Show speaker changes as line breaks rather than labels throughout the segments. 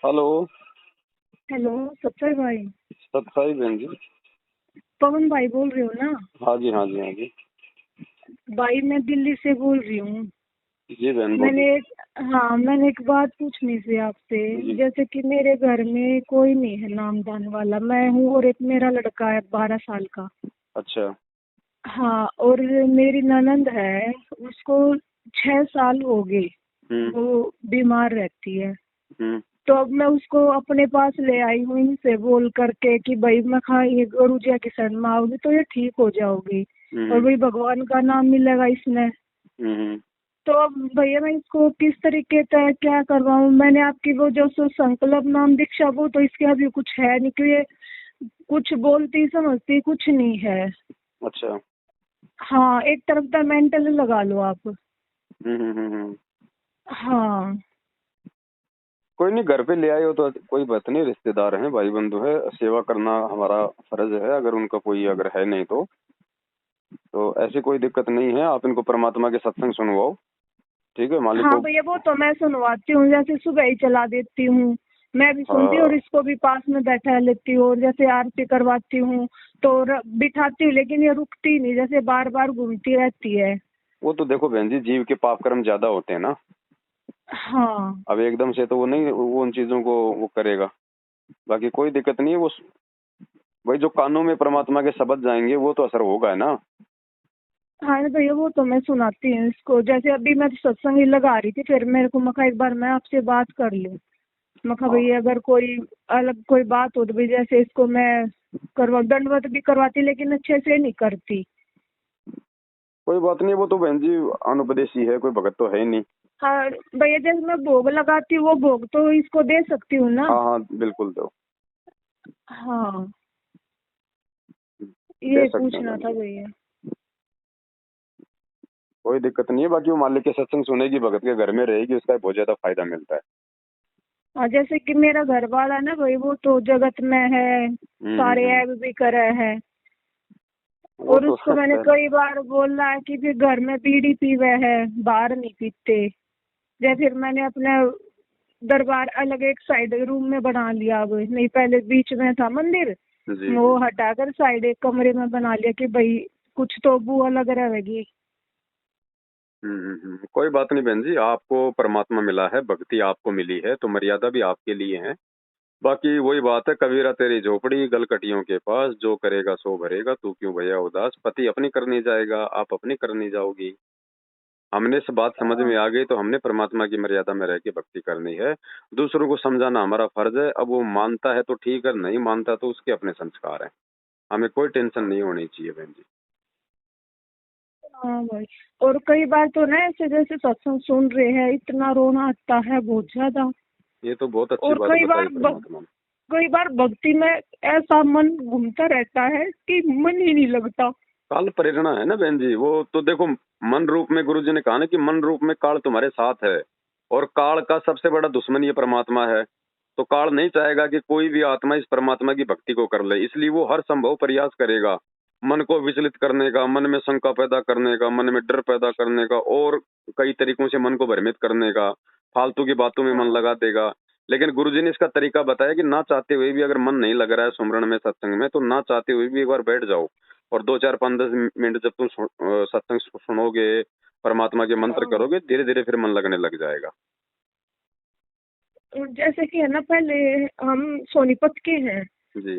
Hello.
Hello. सत्तर भाई।
सतसाई बहन जी।
पवन भाई बोल रहे हो ना?
हाँ जी, हाँ जी, हाँ जी।
भाई मैं दिल्ली से बोल रही हूँ।
जी बहन
मैंने
बोलिए।
मैंने एक बात पूछनी थी आपसे।
जी।
जैसे कि मेरे घर में कोई नहीं है नामदान वाला, मैं हूँ और एक मेरा लड़का है 12 साल का।
अच्छा।
हाँ, और मेरी ननंद है, उसको 6 साल हो गए,
हम्म।
वो बीमार रहती है।
हम्म।
तो अब मैं उसको अपने पास ले आई हूँ इनसे बोल करके कि भाई मैं खा ये गुरु जी की शरण में आओगी तो ये ठीक हो जाओगी, और
हम्म।
भाई भगवान का नाम मिलेगा इसमें।
हम्म।
तो अब भैया मैं इसको किस तरीके से क्या करवाऊँ? मैंने आपकी वो जो संकल्प नाम दीक्षा, वो तो इसके अभी कुछ है नहीं, क्योंकि ये कुछ बोलती समझती कुछ नहीं है।
अच्छा।
हाँ, एक तरफ का मेंटल लगा लो आप।
हम्म।
हाँ।
कोई नहीं, घर पे ले आए हो तो कोई बात नहीं, रिश्तेदार हैं, भाई बंधु है, सेवा करना हमारा फर्ज है। अगर उनका कोई अगर है नहीं तो ऐसी कोई दिक्कत नहीं है। आप इनको परमात्मा के सत्संग सुनवाओ। ठीक है, मालिक
हाँ
को।
भैया, वो तो मैं सुनवाती हूँ, जैसे सुबह ही चला देती हूँ, मैं भी सुनती हूँ और
हाँ,
इसको भी पास में बैठा लेती हूँ, और जैसे आरती करवाती हूँ तो बिठाती हूँ, लेकिन ये रुकती नहीं, जैसे बार बार घूमती रहती है।
वो तो देखो बहन जी, जीव के पाप कर्म ज्यादा होते हैं ना।
हाँ।
अब एकदम से तो वो नहीं, वो उन चीजों को वो करेगा। बाकी कोई दिक्कत नहीं है। वो वही जो कानों में परमात्मा के शब्द जाएंगे वो तो असर होगा है ना।
हाँ भैया, वो तो मैं सुनाती हूँ इसको, जैसे अभी मैं सत्संग ही लगा रही थी, फिर मेरे को मखा एक बार मैं आपसे बात कर लूँ। मखा
हाँ,
भैया अगर कोई अलग कोई बात हो तो भाई, जैसे इसको मैं करवा दंडवत भी करवाती, लेकिन अच्छे से नहीं करती।
कोई बात नहीं। वो तो बहन जी अनुपदेशी है, कोई भगत तो है ही नहीं।
हाँ भैया, जैसे मैं भोग लगाती हूँ वो भोग तो इसको दे सकती हूँ ना?
हाँ हाँ, बिल्कुल दो।
हाँ,
दे
ये
सकते हैं
पूछना
बहन
था
जी।
भैया।
कोई दिक्कत नहीं है। बाकी वो मालिक के सत्संग सुनेगी, भगत के घर में रहेगी, उसका बहुत ज्यादा फायदा मिलता है।
हाँ, जैसे कि मेरा घर वाला ना भाई, वो तो जगत में है, सारे
हम्म।
ऐब भी करे है,
वो
और
तो
उसको मैंने
पहले।
कई बार बोला है कि फिर घर में बीड़ी पीवे है, बाहर नहीं पीते। जैसे फिर मैंने अपना दरबार अलग एक साइड रूम में बना लिया, अब नहीं, पहले बीच में था मंदिर,
जी
वो
जी।
हटाकर साइड एक कमरे में बना लिया कि भाई कुछ तो बू अलग रहेगी।
कोई बात नहीं बहन जी, आपको परमात्मा मिला है, भक्ति आपको मिली है, तो मर्यादा भी आपके लिए है। बाकी वही बात है, कबीरा तेरी झोपड़ी गलकटियों के पास, जो करेगा सो भरेगा, तू क्यों भैया उदास। पति अपनी करने जाएगा, आप अपनी करने जाओगी। हमने इस बात समझ में आ गई तो हमने परमात्मा की मर्यादा में रह के भक्ति करनी है। दूसरों को समझाना हमारा फर्ज है। अब वो मानता है तो ठीक है, नहीं मानता तो उसके अपने संस्कार हैं। हमें कोई टेंशन नहीं होनी चाहिए बहन जी।
हाँ भाई, और कई बार तो ना ऐसे जैसे सत्संग सुन रहे हैं, इतना रोना आता है बहुत ज्यादा।
ये तो बहुत अच्छी
और
बात बताई परमात्मा ने।
कई बार भक्ति में ऐसा मन घूमता रहता है कि मन ही नहीं लगता।
काल प्रेरणा है ना बहन जी। वो तो देखो, मन रूप में गुरु जी ने कहा ना कि मन रूप में काल तुम्हारे साथ है, और काल का सबसे बड़ा दुश्मन ये परमात्मा है। तो काल नहीं चाहेगा कि कोई भी आत्मा इस परमात्मा की भक्ति को कर ले, इसलिए वो हर संभव प्रयास करेगा मन को विचलित करने का, मन में शंका पैदा करने का, मन में डर पैदा करने का, और कई तरीकों से मन को भ्रमित करने का, फालतू की बातों में मन
हाँ।
लगा देगा। लेकिन गुरुजी ने इसका तरीका बताया कि ना चाहते हुए भी अगर मन नहीं लग रहा है सुमरण में, सत्संग में, तो ना चाहते हुए भी एक बार बैठ जाओ, और 2 4 5 10 मिनट जब तुम सत्संग सुनोगे, परमात्मा के मंत्र
हाँ।
करोगे, धीरे धीरे फिर मन लगने लग जाएगा।
जैसे कि है ना, पहले हम सोनीपत के हैं,
जी।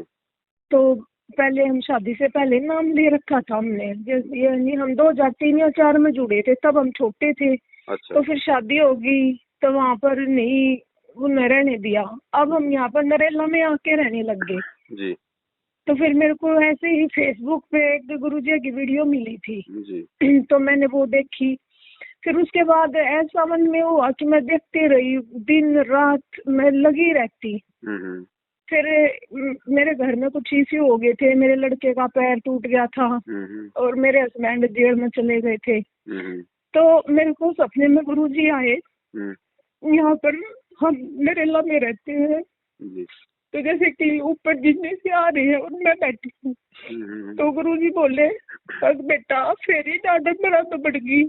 तो पहले हम शादी से पहले नाम ले रखा था हमने, जैसे यानी हम 2003 या 4 में जुड़े थे, तब हम छोटे थे।
अच्छा।
तो फिर शादी होगी तो वहाँ पर नहीं, वो न रहने दिया। अब हम यहाँ पर नरेला में आके रहने लग गए।
जी
तो फिर मेरे को ऐसे ही फेसबुक पे एक गुरुजी की वीडियो मिली थी,
जी।
तो मैंने वो देखी। फिर उसके बाद ऐसा मन में हुआ कि मैं देखती रही, दिन रात मैं लगी रहती।
हम्म।
फिर मेरे घर में कुछ इश्यू हो गए थे, मेरे लड़के का पैर टूट गया था,
हम्म।
और मेरे हस्बैंड जेल में चले गए थे।
हम्म।
तो मेरे को सपने में गुरुजी आए।
हम्म।
यहाँ पर हम नरेला में रहते हैं,
जी।
तो जैसे कि ऊपर गिरने से आ रही है और मैं बैठी हूँ।
हम्म।
तो गुरुजी बोले, बस बेटा फेरी डांडा मेरा तो बढ़ गई।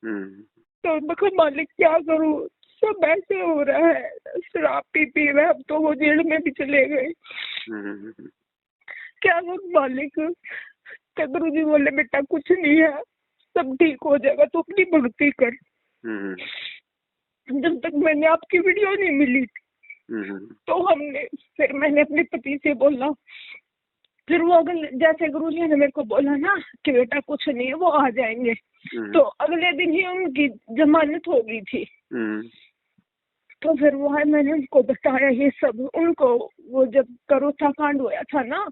हम्म।
तो मैं कहा मालिक क्या करूँ? सब ऐसे हो रहा है, शराब पी हुए अब तो वो जेल में भी चले गए। क्या वो मालिक, तो गुरु जी बोले बेटा कुछ नहीं है, सब ठीक हो जाएगा, तू अपनी भक्ति कर। जब तक मैंने आपकी वीडियो नहीं मिली तो फिर मैंने अपने पति से बोला, फिर वो अगले जैसे गुरु जी ने मेरे को बोला ना कि बेटा कुछ नहीं है, वो आ जाएंगे, तो अगले दिन ही उनकी जमानत हो गई थी। तो फिर वो है, मैंने उनको बताया ये सब उनको, वो जब करोथा कांड हुआ था ना,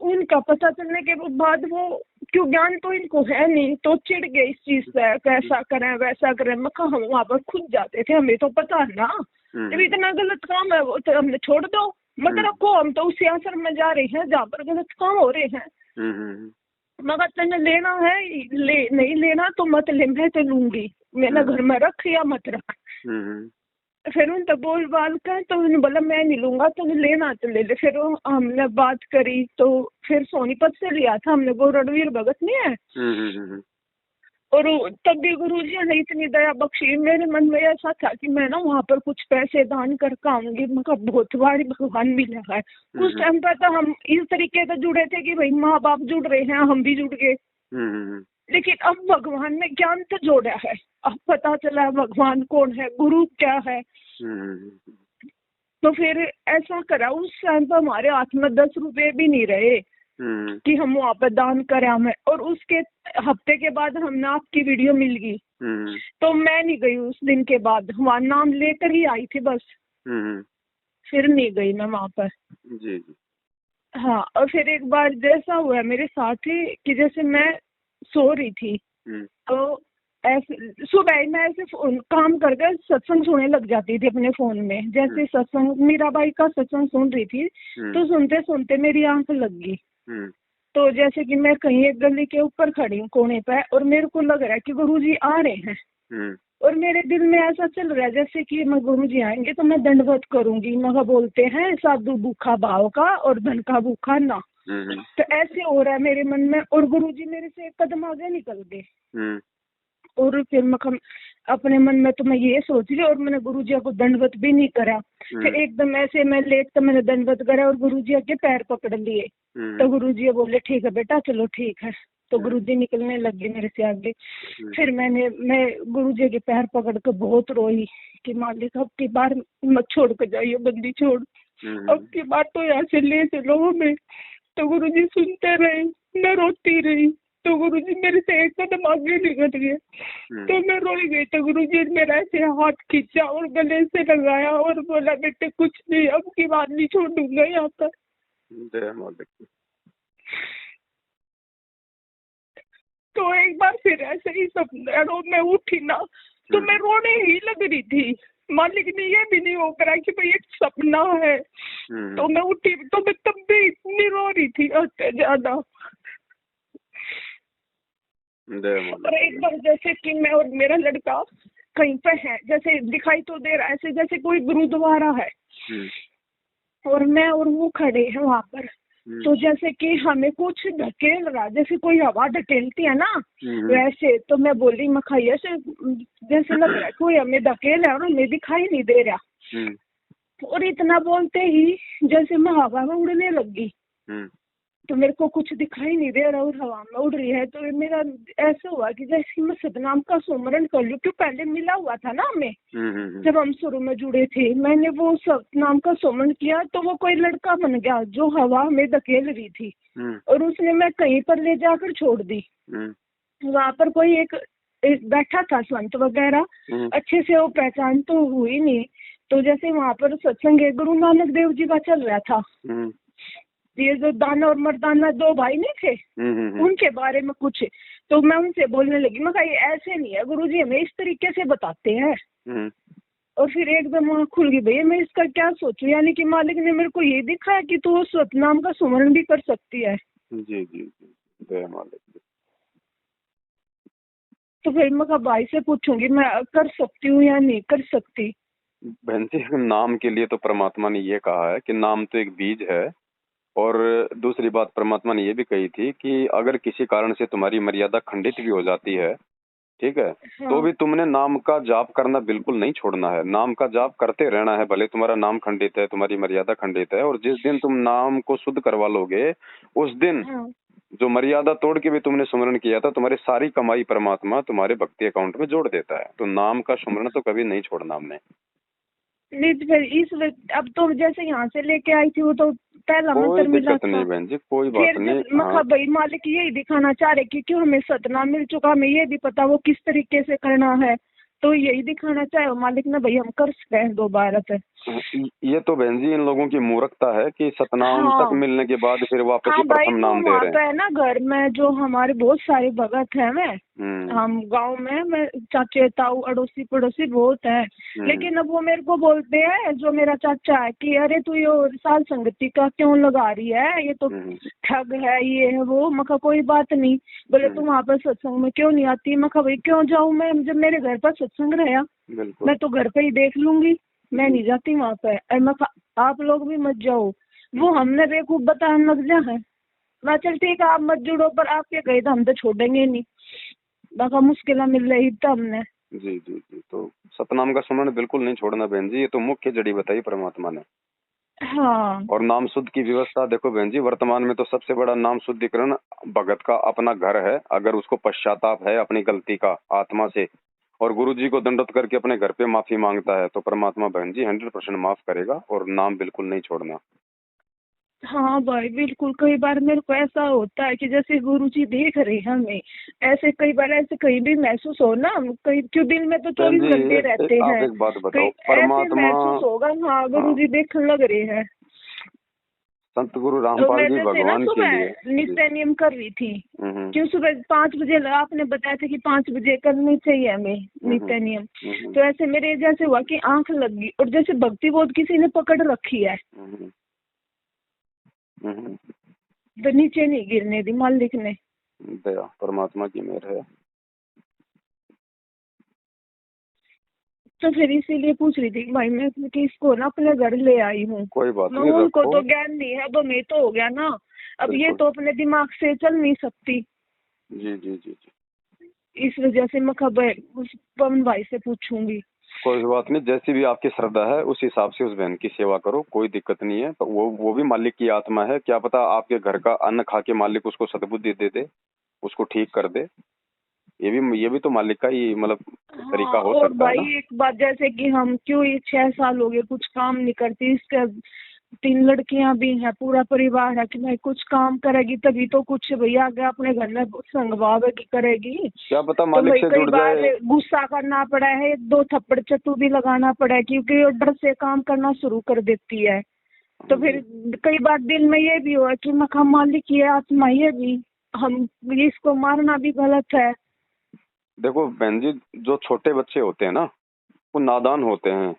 उनका पता चलने के बाद वो क्यों, ज्ञान तो इनको है नहीं, तो चिढ़ गए इस चीज से, कैसा करें वैसा करें। मैं कहा हम वहाँ पर खुद जाते थे, हमें तो पता है ना, जब इतना गलत काम है वो तो हमने छोड़ दो, मत रखो, हम तो उसी आश्रम में जा रहे हैं जहाँ पर गलत काम हो रहे हैं। मगर तेने लेना है नहीं लेना तो मत ले, मैं तो लूंगी, मैंने घर में रख या मत रख। फिर उन तो बोल बाल कर, तो उन्होंने बोला मैं नहीं लूंगा, तो लेना तो ले ले। फिर हमने बात करी, तो फिर सोनीपत से लिया था हमने, वो रणवीर भगत नहीं है, और तब भी गुरु जी ने इतनी दया बख्शी। मेरे मन में ऐसा था कि मैं ना वहाँ पर कुछ पैसे दान करके आऊंगी, मगर बहुत बारी भगवान मिला है। उस टाइम पर तो हम इस तरीके से जुड़े थे कि भाई माँ बाप जुड़ रहे हैं, हम भी जुड़ गए, लेकिन अब भगवान ने ज्ञान तो जोड़ा है, अब पता चला भगवान कौन है, गुरु क्या है। तो फिर ऐसा करा, उस टाइम पर हमारे हाथ में 10 रुपए भी नहीं रहे कि हम वहाँ पर दान करें हमें। और उसके हफ्ते के बाद हमने आपकी वीडियो मिल गई, तो मैं नहीं गई उस दिन के बाद, वहाँ नाम लेकर ही आई थी बस, फिर नहीं गई मैं वहाँ पर।
जी।
हाँ, और फिर एक बार जैसा हुआ मेरे साथ ही कि जैसे मैं सो रही थी, तो ऐसे सुबह मैं ऐसे काम करके सत्संग सुनने लग जाती थी अपने फोन में। जैसे सत्संग मीराबाई का सत्संग सुन रही थी, तो सुनते सुनते मेरी आंख लग गई। तो जैसे कि मैं कहीं एक गली के ऊपर खड़ी हूँ कोने पे, और मेरे को लग रहा है कि गुरुजी आ रहे हैं, और मेरे दिल में ऐसा चल रहा है जैसे कि मैं गुरुजी आएंगे तो मैं दंडवत करूंगी। मगर बोलते हैं साधु भूखा भाव का और धन का भूखा ना, तो ऐसे हो रहा है मेरे मन में। और गुरुजी मेरे से एक कदम आगे निकल गए, और फिर मैं अपने मन में तो मैं ये सोच रही, और मैंने गुरुजी को दंडवत भी नहीं करा। फिर एकदम ऐसे मैं लेट तो मैंने दंडवत करा और गुरुजी के पैर पकड़ लिए। तो गुरुजी बोले ठीक है बेटा, चलो ठीक है। तो गुरुजी निकलने लगे मेरे से आगे। फिर मैं गुरुजी के पैर पकड़ कर बहुत रोई कि मालिक अब की बार मत छोड़ कर जाइए, बंदी छोड़, अब की बार तो यहाँ से ले चलो हमें। तो गुरुजी सुनते रहे, मैं रोती रही। तो गुरुजी मेरे से एक कदम आगे निकल गए, तो मैं रोई गई। तो गुरुजी ने मेरा ऐसे हाथ खींचा और गले से लगाया और बोला बेटे कुछ नहीं, अब की बात नहीं छोड़ूंगा यहाँ पर। तो एक बार फिर ऐसे ही सपना में उठी ना, तो मैं रोने ही लग रही थी। मालिक ने ये भी नहीं हो करा कि भाई एक सपना है। तो मैं उठी, तो मैं तब भी इतनी रो रही थी ज्यादा। और एक बार जैसे कि मैं और मेरा लड़का कहीं पे है, जैसे दिखाई तो दे रहा है ऐसे जैसे कोई गुरुद्वारा है, और मैं और वो खड़े हैं वहाँ पर। तो जैसे कि हमें कुछ ढकेल रहा, जैसे कोई हवा ढकेलती है ना वैसे। तो मैं बोल रही मखाई ऐसे जैसे लग रहा है कोई हमें धकेल है और हमें दिखाई नहीं दे रहा। और इतना बोलते ही जैसे मैं हवा में उड़ने लग गई, तो मेरे को कुछ दिखाई नहीं दे रहा और हवा में उड़ रही है। तो मेरा ऐसा हुआ कि जैसे मैं सतनाम का सुमरण कर लूं, क्यों पहले मिला हुआ था ना हमें जब हम शुरू में जुड़े थे। मैंने वो सतनाम का सुमरण किया, तो वो कोई लड़का बन गया जो हवा में धकेल रही थी, और उसने मैं कहीं पर ले जाकर छोड़ दी। वहाँ पर कोई एक बैठा था संत वगैरह, अच्छे से वो पहचान तो हुई नहीं। तो जैसे वहाँ पर सत्संग गुरु नानक देव जी का चल रहा था, ये जो दाना और मर्दाना 2 भाई नहीं थे, उनके बारे में कुछ। तो मैं उनसे बोलने लगी, मैं कहा ये ऐसे नहीं है, गुरुजी हमें इस तरीके से बताते हैं। और फिर एकदम वहाँ खुल गई, भैया मैं इसका क्या सोचूं, यानी कि मालिक ने मेरे को ये दिखाया कि तू सतनाम का सुमरण भी कर सकती है।
जी जी जय मालिक।
तो फिर मैं कहा भाई से पूछूंगी मैं कर सकती हूँ या नहीं कर सकती।
बहन जी, नाम के लिए तो परमात्मा ने ये कहा है कि नाम तो एक बीज है, और दूसरी बात परमात्मा ने ये भी कही थी कि अगर किसी कारण से तुम्हारी मर्यादा खंडित भी हो जाती है ठीक है।
हाँ।
तो भी तुमने नाम का जाप करना बिल्कुल नहीं छोड़ना है, नाम का जाप करते रहना है, भले तुम्हारा नाम खंडित है, तुम्हारी मर्यादा खंडित है, और जिस दिन तुम नाम को शुद्ध करवा लोगे उस दिन
हाँ।
जो मर्यादा तोड़ के भी तुमने सुमरण किया था, तुम्हारी सारी कमाई परमात्मा तुम्हारे भक्ति अकाउंट में जोड़ देता है। तो नाम का सुमरण तो कभी नहीं छोड़ना हमने।
नहीं तो फिर अब तो जैसे यहाँ से लेके आई थी वो तो पहला
कोई
मंत्र मिला
दिक्कत
था।
नहीं बहन जी, कोई बात
फिर
नहीं।
जब मखा
हाँ,
भाई मालिक यही दिखाना चाह रहे कि क्यों हमें सतना मिल चुका, हमें ये भी पता वो किस तरीके से करना है, तो यही दिखाना चाहे मालिक ने भाई हम कर सकते हैं दोबारा पे।
ये तो बहन जी इन लोगों की मूर्खता है कि सतनाम तक
हाँ।
मिलने के बाद फिर वापस
हाँ
ही
भाई
प्रथम
वो
नाम दे
वहाँ
रहे
पे
हैं।
है ना घर में जो हमारे बहुत सारे भगत हैं मैं
हम्म।
हम गांव में मैं चाचे ताऊ अड़ोसी पड़ोसी बहुत है, लेकिन अब वो मेरे को बोलते हैं जो मेरा चाचा है कि अरे तू ये साल संगति का क्यों लगा रही है, ये तो
हम्म।
ठग है ये है वो। मखा कोई बात नहीं, बोले तू वहाँ पर सत्संग में क्यों नहीं आती। मखा भाई क्यों जाऊँ मैं, जब मेरे घर पर सत्संग रहा
बिल्कुल।
मैं तो घर पे ही देख लूंगी, मैं नहीं जाती वहाँ पे। मखा आप लोग भी मत जाओ, वो हमने बेवकूफ बताने लग जा है। मैं चल ठीक है आप मत जुड़ो, पर आपके गए तो हम तो छोड़ेंगे नहीं, बाका मुश्किल मिल रही तब हमने।
जी जी जी। तो सतनाम का सुमरण बिल्कुल नहीं छोड़ना बहन जी, ये तो मुख्य जड़ी बताई परमात्मा ने।
हाँ।
और नाम शुद्ध की व्यवस्था देखो बहन जी, वर्तमान में तो सबसे बड़ा नाम शुद्धिकरण भगत का अपना घर है। अगर उसको पश्चाताप है अपनी गलती का आत्मा से और गुरु जी को दंडवत करके अपने घर पे माफी मांगता है तो परमात्मा बहन जी 100% माफ करेगा। और नाम बिल्कुल नहीं छोड़ना।
हाँ भाई बिल्कुल, कई बार मेरे को ऐसा होता है कि जैसे गुरुजी देख रहे हैं हमें, ऐसे कई बार ऐसे कहीं भी महसूस हो ना, कहीं क्यों दिन में तो
बहन
24
जी
घंटे रहते
आप
हैं,
एक बात
कहीं
बताओ,
ऐसे
परमात्मा।
महसूस होगा हाँ
हाँ,
गुरुजी देखने लग रहे हैं।
संत गुरु
तो
रामपाल
मैं
जी
जैसे ना
भगवान के लिए।
सुबह
जी।
नित्य नियम कर रही थी,
हम्म।
क्यों सुबह 5 बजे आपने बताया था कि 5 बजे करनी चाहिए हमें
हम्म।
नित्य नियम।
हम्म।
तो ऐसे मेरे जैसे हुआ कि आंख लग गई और जैसे भक्ति बोध किसी ने पकड़ रखी है,
हम्म। हम्म।
तो नीचे नहीं गिरने दी मालिक ने।
दया परमात्मा की मेहर है।
तो फिर इसीलिए पूछ रही थी कि भाई मैं कि इसको ना अपने घर ले आई हूँ।
कोई बात
मैं
नहीं,
उनको
रखो।
तो ज्ञान नहीं है, अब मैं तो हो गया ना, अब ये
बिल्कुल।
तो अपने दिमाग से चल नहीं सकती।
जी जी जी जी।
इस वजह से मैं खबर उस पवन भाई से पूछूंगी।
कोई बात नहीं, जैसी भी आपकी श्रद्धा है उस हिसाब से उस बहन की सेवा करो, कोई दिक्कत नहीं है। तो वो भी मालिक की आत्मा है, क्या पता आपके घर का अन्न खा के मालिक उसको सद्बुद्धि दे दे, उसको ठीक कर दे। ये भी तो मालिक का ही मतलब
हाँ
तरीका हो
और
सकता है
भाई
ना।
एक बात, जैसे कि हम क्यों ये 6 साल हो गए कुछ काम नहीं करती, इसके 3 लड़कियां भी हैं पूरा परिवार है कि भाई कुछ काम करेगी तभी तो कुछ भैया आगे अपने घर में संगवावे की करेगी।
क्या पता
तो
मालिक
भाई
से
कई
जुड़
बार
जाए।
गुस्सा करना पड़ा है, 2 थप्पड़ चट्टू भी लगाना पड़ा है क्योंकि वो डर से काम करना शुरू कर देती है। तो फिर कई बार दिल में ये भी हुआ कि मखा मालिक ये आत्मा ये भी हम इसको मारना भी गलत है।
देखो बहन जी, जो छोटे बच्चे होते हैं ना वो नादान होते हैं,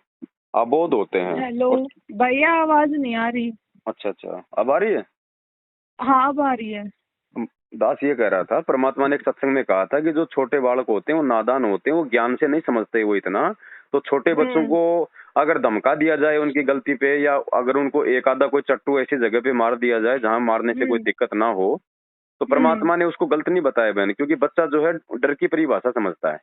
अबोध होते हैं।
हेलो
और
भैया आवाज नहीं आ रही।
अच्छा अच्छा, अब आ रही है।
हाँ अब आ रही है।
दास ये कह रहा था, परमात्मा ने एक सत्संग में कहा था कि जो छोटे बालक होते हैं वो नादान होते हैं, वो ज्ञान से नहीं समझते वो इतना। तो छोटे बच्चों को अगर धमका दिया जाए उनकी गलती पे, या अगर उनको एक आधा कोई चट्टू ऐसी जगह पे मार दिया जाए जहां मारने से कोई
हम्म।
दिक्कत ना हो, तो परमात्मा ने उसको गलत नहीं बताया बहन, क्योंकि बच्चा जो है डर की परिभाषा समझता है।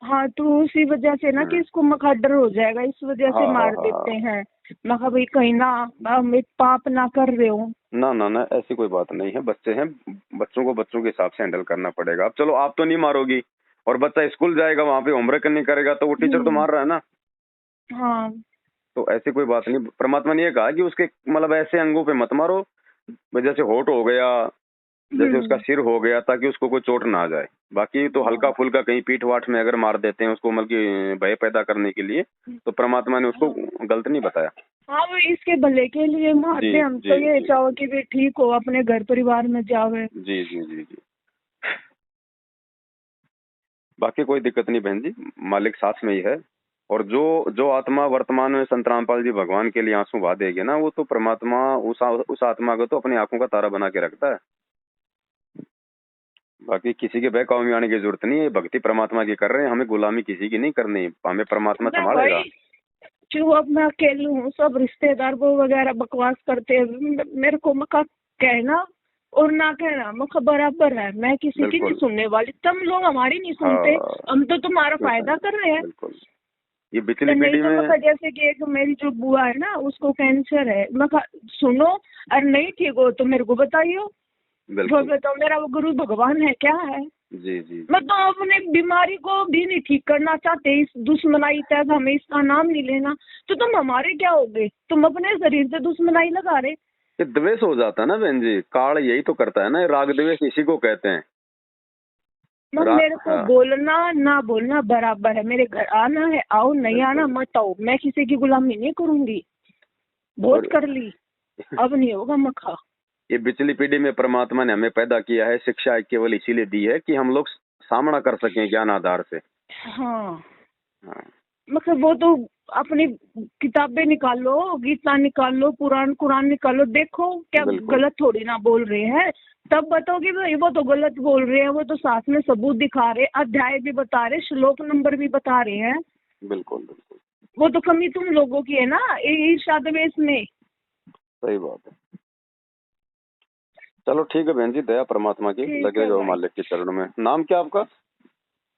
हाँ तो उसी वजह से ना कि
हम्म।
इसको मखा डर हो जाएगा, इस वजह से
हाँ हाँ
मार देते
हाँ।
हैं। मखा भाई कहीं ना हम एक पाप ना कर रहे हो।
ना ना ना, ऐसी कोई बात नहीं है, बच्चे हैं, बच्चों को बच्चों के हिसाब से हैंडल करना पड़ेगा। अब चलो आप तो नहीं मारोगी, और बच्चा स्कूल जाएगा वहां पे होमवर्क नहीं करेगा तो वो टीचर तो
हम्म।
मार रहा है ना।
हाँ।
तो ऐसी कोई बात नहीं, परमात्मा ने ये कहा कि उसके मतलब ऐसे अंगों पे मत मारो, जैसे होठ हो गया, जैसे उसका
हम्म।
सिर हो गया, ताकि उसको कोई चोट ना आ जाए। बाकी तो हल्का
हाँ।
फुल्का कहीं पीठ वाठ में अगर मार देते हैं उसको, मतलब कि भय पैदा करने के लिए, तो परमात्मा ने उसको
हाँ।
गलत नहीं बताया।
हाँ वो इसके भले के लिए
जी
मारते, हम तो
जी
ये
जी
चाहो कि वे ठीक हो अपने घर परिवार में जावे।
जी जी जी जी। बाकी कोई दिक्कत नहीं बहन जी, मालिक साथ में ही है। और जो जो आत्मा वर्तमान में संत रामपाल जी भगवान के लिए आंसू बहा देगी ना, वो तो परमात्मा उस आत्मा को तो अपनी आंखों का तारा बना के रखता है। बाकी किसी के बहकावे में आने की जरूरत नहीं है, भक्ति परमात्मा की कर रहे हैं, हमें गुलामी किसी की नहीं करनी, हमें परमात्मा
ना
संभालेगा।
भाई क्यों अब मैं अकेली हूँ, सब रिश्तेदार वो वगैरह बकवास करते हैं, मेरे को मका कहना और ना कहना मुझे बराबर है, मैं किसी की नहीं
बिल्कुल।
सुनने वाली, तुम लोग हमारी नहीं सुनते,
हाँ,
हम तो तुम्हारा
क्यों
फायदा
नहीं?
कर रहे हैं।
बिल्कुल। ये
तो
पिछली
नहीं
पीढ़ी
तो
में।
मैं जैसे कि एक मेरी जो बुआ है ना, उसको कैंसर है, मैं सुनो, और नहीं ठीक हो तो मेरे को बताइयो, जो
बिल्कुल।
बताओ, मेरा वो गुरु भगवान है क्या है।
जी जी
मैं तो अपने बीमारी को भी नहीं ठीक करना चाहते, इस दुश्मनाई तक हमें इसका नाम नहीं लेना, तो तुम हमारे क्या हो गए, तुम अपने शरीर से दुश्मनाई लगा रहे।
ये द्वेष हो जाता है ना बहन जी, काल यही तो करता है ना, राग द्वेष इसी को कहते हैं।
मेरे को
हाँ,
बोलना ना बोलना बराबर है, मेरे घर आना है आओ, नहीं आना
बिल्कुल।
मत आओ, मैं किसी की गुलामी नहीं करूंगी, बहुत
और
कर ली, अब नहीं होगा मखा।
ये पिछली पीढ़ी में परमात्मा ने हमें पैदा किया है, शिक्षा केवल इसीलिए दी है कि हम लोग सामना कर सकें ज्ञान आधार से।
हाँ,
हाँ,
मतलब वो तो अपनी किताबें निकालो, गीता निकालो, कुरान निकालो, देखो क्या
बिल्कुल।
गलत थोड़ी ना बोल रहे हैं, तब बताओगे भाई वो तो गलत बोल रहे हैं, वो तो साथ में सबूत दिखा रहे, अध्याय भी बता रहे, श्लोक नंबर भी बता रहे हैं।
बिल्कुल बिल्कुल।
वो तो कमी तुम लोगों की है ना, ईर्ष्या द्वेष में।
सही बात है। चलो ठीक है बहन जी, दया परमात्मा की
ठीक है
लगेगा वो
भाई,
मालिक के चरणों में। नाम क्या आपका?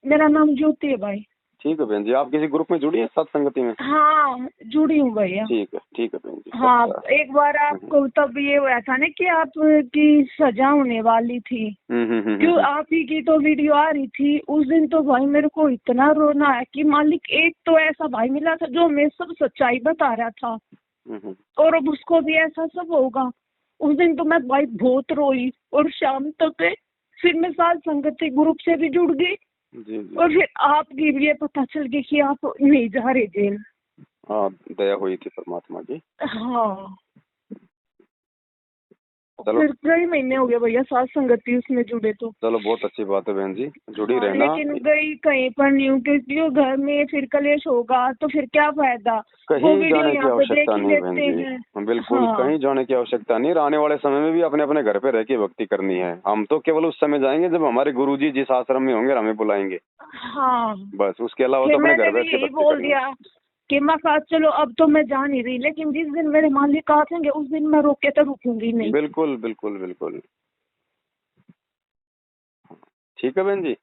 मेरा नाम ज्योति है भाई।
ठीक है बहन जी, आप किसी ग्रुप में जुड़ी हैं सत्संगति में?
हाँ, जुड़ी हूँ भैया।
ठीक है बहन जी।
हाँ,
अच्छा।
एक बार आपको तब ये हुआ था ना कि आपकी सजा होने वाली थी, क्यों आप ही की तो वीडियो आ रही थी उस दिन, तो भाई मेरे को इतना रोना है कि मालिक एक तो ऐसा भाई मिला था जो हमें सब सच्चाई बता रहा था, और अब उसको भी ऐसा सब होगा। उस दिन तो मैं भाई बहुत रोई, और शाम तक फिर मैं साथ संगति ग्रुप से भी जुड़ गई,
जी जी।
और फिर आपकी भी ये पता चल गया कि आप नहीं जा रहे जेल।
हाँ, दया हुई थी परमात्मा की।
हाँ,
चलो।
फिर कई महीने हो गए भैया साथ संगति उसमें जुड़े तो।
चलो बहुत अच्छी बात है बहन जी, जुड़ी
हाँ,
रहना।
लेकिन गई कहीं पर नहीं हूँ, क्योंकि वो घर में फिर कलेश होगा तो फिर क्या फायदा, वो
कहीं
वीडियो
जाने की
यहाँ पे देख
आवश्यकता
ही
नहीं बहन
लेते
जी।
हैं।
बिल्कुल
हाँ
कहीं जाने की आवश्यकता नहीं, आने वाले समय में भी अपने अपने घर पे रह के भक्ति करनी है। हम तो केवल उस समय जाएंगे जब हमारे गुरुजी जिस आश्रम में होंगे हमें बुलाएंगे,
हाँ,
बस। उसके अलावा
फिर
तो अपने
मैंने
घर
भी
बैठ के
यही
भक्ति
बोल
करनी है।
दिया कि मैं कहा चलो अब तो मैं जा नहीं रही, लेकिन जिस दिन मेरे मालिक आएंगे उस दिन मैं रोक के तो रुकूंगी नहीं।
बिल्कुल बिल्कुल बिल्कुल। ठीक है बहन जी।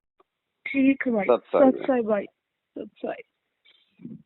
ठीक है भाई,
सत्संग।
सत्संग भाई, सत्संग।